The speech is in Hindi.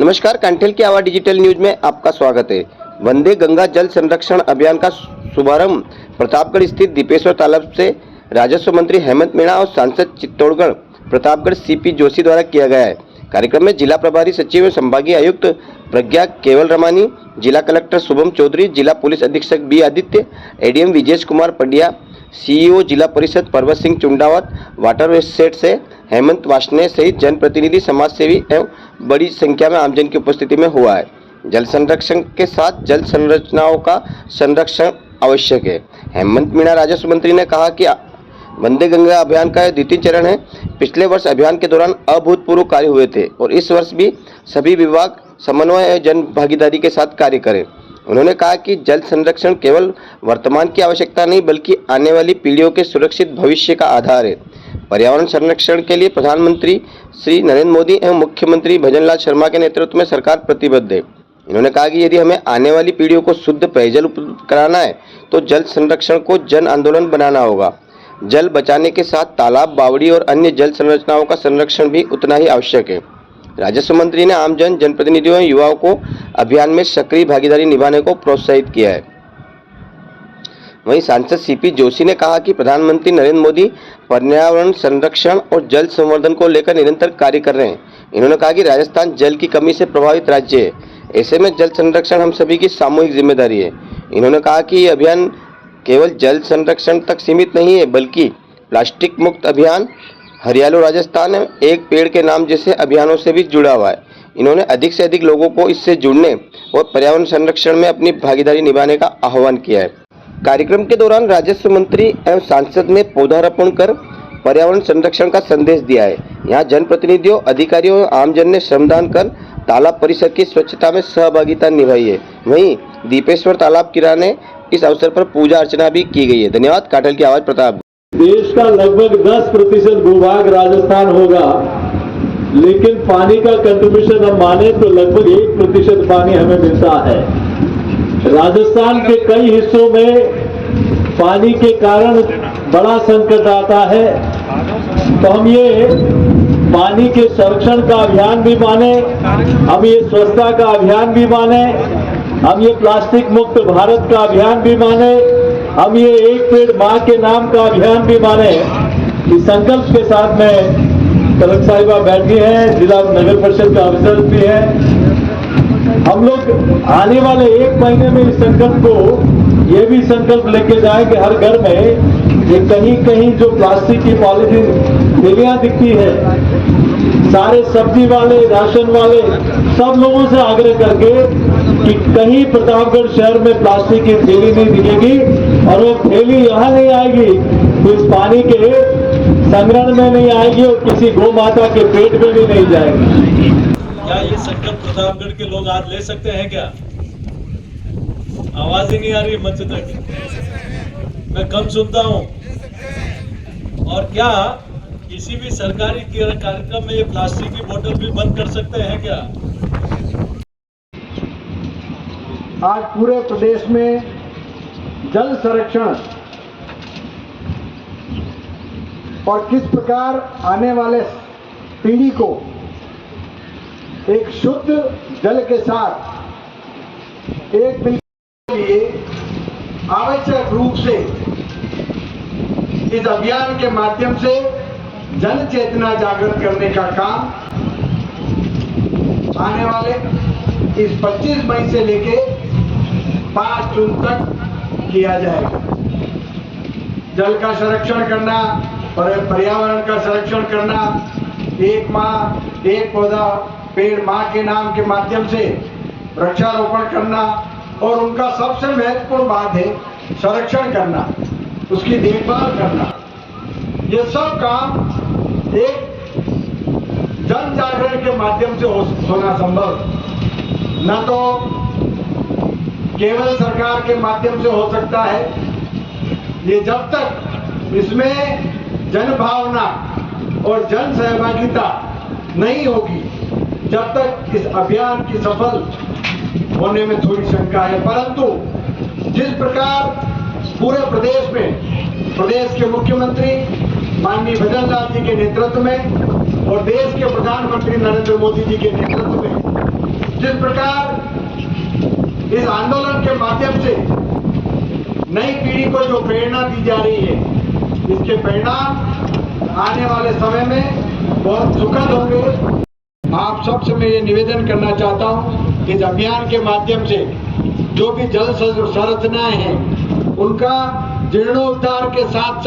नमस्कार, कांठेल की आवाज डिजिटल न्यूज में आपका स्वागत है। वंदे गंगा जल संरक्षण अभियान का शुभारंभ प्रतापगढ़ स्थित दीपेश्वर तालाब से राजस्व मंत्री हेमंत मीणा और सांसद चित्तौड़गढ़ प्रतापगढ़ सीपी जोशी द्वारा किया गया है। कार्यक्रम में जिला प्रभारी सचिव एवं संभागीय आयुक्त प्रज्ञा केवल रमानी, जिला कलेक्टर शुभम चौधरी, जिला पुलिस अधीक्षक B Aditya, ADM Vijesh Kumar Pandya, CEO जिला परिषद Parvat Singh Chundawat, water waste set से हेमंत वासने सहित जनप्रतिनिधि, समाज सेवी एवं बड़ी संख्या में आमजन की उपस्थिति में हुआ है। जल संरक्षण के साथ जल संरचनाओं का संरक्षण आवश्यक है। हेमंत मीणा राजस्व मंत्री ने कहा कि वंदे गंगा अभियान का यह द्वितीय चरण है। पिछले वर्ष अभियान के दौरान अभूतपूर्व कार्य हुए थे और इस वर्ष भी सभी विभाग समन्वय एवं जन भागीदारी के साथ कार्य करें। उन्होंने कहा कि जल संरक्षण केवल वर्तमान की आवश्यकता नहीं बल्कि आने वाली पीढ़ियों के सुरक्षित भविष्य का आधार है। पर्यावरण संरक्षण के लिए प्रधानमंत्री श्री नरेंद्र मोदी एवं मुख्यमंत्री भजनलाल शर्मा के नेतृत्व में सरकार प्रतिबद्ध है। इन्होंने कहा कि यदि हमें आने वाली पीढ़ियों को शुद्ध पेयजल उपलब्ध कराना है तो जल संरक्षण को जन आंदोलन बनाना होगा। जल बचाने के साथ तालाब, बावड़ी और अन्य जल संरचनाओं का संरक्षण भी उतना ही आवश्यक है। राजस्व मंत्री ने आमजन, जनप्रतिनिधियों एवं युवाओं को अभियान में सक्रिय भागीदारी निभाने को प्रोत्साहित किया है। वहीं सांसद सीपी जोशी ने कहा कि प्रधानमंत्री नरेंद्र मोदी पर्यावरण संरक्षण और जल संवर्धन को लेकर निरंतर कार्य कर रहे हैं। इन्होंने कहा कि राजस्थान जल की कमी से प्रभावित राज्य है, ऐसे में जल संरक्षण हम सभी की सामूहिक जिम्मेदारी है। इन्होंने कहा कि ये अभियान केवल जल संरक्षण तक सीमित नहीं है बल्कि प्लास्टिक मुक्त अभियान, हरियालो राजस्थान, एक पेड़ के नाम जैसे अभियानों से भी जुड़ा हुआ है। इन्होंने अधिक से अधिक लोगों को इससे जुड़ने और पर्यावरण संरक्षण में अपनी भागीदारी निभाने का आह्वान किया है। कार्यक्रम के दौरान राजस्व मंत्री एवं सांसद ने पौधारोपण कर पर्यावरण संरक्षण का संदेश दिया है। यहाँ जनप्रतिनिधियों, अधिकारियों और आमजन ने श्रमदान कर तालाब परिसर की स्वच्छता में सहभागिता निभाई है। वहीं दीपेश्वर तालाब किनारे इस अवसर पर पूजा अर्चना भी की गई है। धन्यवाद। कांठेल की आवाज प्रताप। देश का लगभग 10% भूभाग राजस्थान होगा, लेकिन पानी का कंट्रीब्यूशन हम माने तो लगभग 1% पानी हमें मिलता है। राजस्थान के कई हिस्सों में पानी के कारण बड़ा संकट आता है, तो हम ये पानी के संरक्षण का अभियान भी माने, हम ये स्वच्छता का अभियान भी माने, हम ये प्लास्टिक मुक्त भारत का अभियान भी माने, हम ये एक पेड़ माँ के नाम का अभियान भी माने। इस संकल्प के साथ में कलेक्टर साहिबा बैठी हैं, जिला नगर परिषद का अफसर भी है। हम लोग आने वाले 1 महीने में इस संकल्प को ये भी संकल्प लेके जाए कि हर घर में ये कहीं कहीं जो प्लास्टिक की पॉलीथीन थैलियां दिखती है, सारे सब्जी वाले, राशन वाले सब लोगों से आग्रह करके कि कहीं प्रतापगढ़ शहर में प्लास्टिक की थैली नहीं दिखेगी और वो थैली यहाँ नहीं आएगी तो इस पानी के संग्रहण में नहीं आएगी और किसी गौ माता के पेट में भी नहीं जाएगी। क्या ये संकल्प प्रतापगढ़ के लोग आज ले सकते हैं क्या? आवाज ही नहीं आ रही मंच तक, मैं कम सुनता हूँ। और क्या किसी भी सरकारी कार्यक्रम में ये प्लास्टिक की बोतल भी बंद कर सकते हैं क्या? आज पूरे प्रदेश में जल संरक्षण और किस प्रकार आने वाले पीढ़ी को एक शुद्ध जल के साथ एक बिल्कुल के लिए आवश्यक रूप से इस अभियान के माध्यम से जन चेतना जागृत करने का काम आने वाले इस 25 मई से लेके 5 जून तक किया जाएगा। जल का संरक्षण करना, पर्यावरण का संरक्षण करना, एक माँ एक पौधा पेड़ माँ के नाम के माध्यम से वृक्षारोपण करना और उनका सबसे महत्वपूर्ण बात है संरक्षण करना, उसकी देखभाल करना। ये सब काम एक जन जागरण के माध्यम से होना संभव, न तो केवल सरकार के माध्यम से हो सकता है। ये जब तक इसमें जन भावना और जन सहभागिता नहीं होगी, जब तक इस अभियान की सफल होने में थोड़ी शंका है। परंतु जिस प्रकार पूरे प्रदेश में प्रदेश के मुख्यमंत्री माननीय भजनलाल जी के नेतृत्व में और देश के प्रधानमंत्री नरेंद्र मोदी जी के नेतृत्व में माध्यम से नई पीढ़ी को जो प्रेरणा दी जा रही है, इसके परिणाम आने वाले समय में बहुत सुखद होंगे। आप सबसे मैं ये निवेदन करना चाहता हूँ कि इस अभियान के माध्यम से जो भी जल संरचनाएं हैं, उनका जीर्णोद्धार के साथ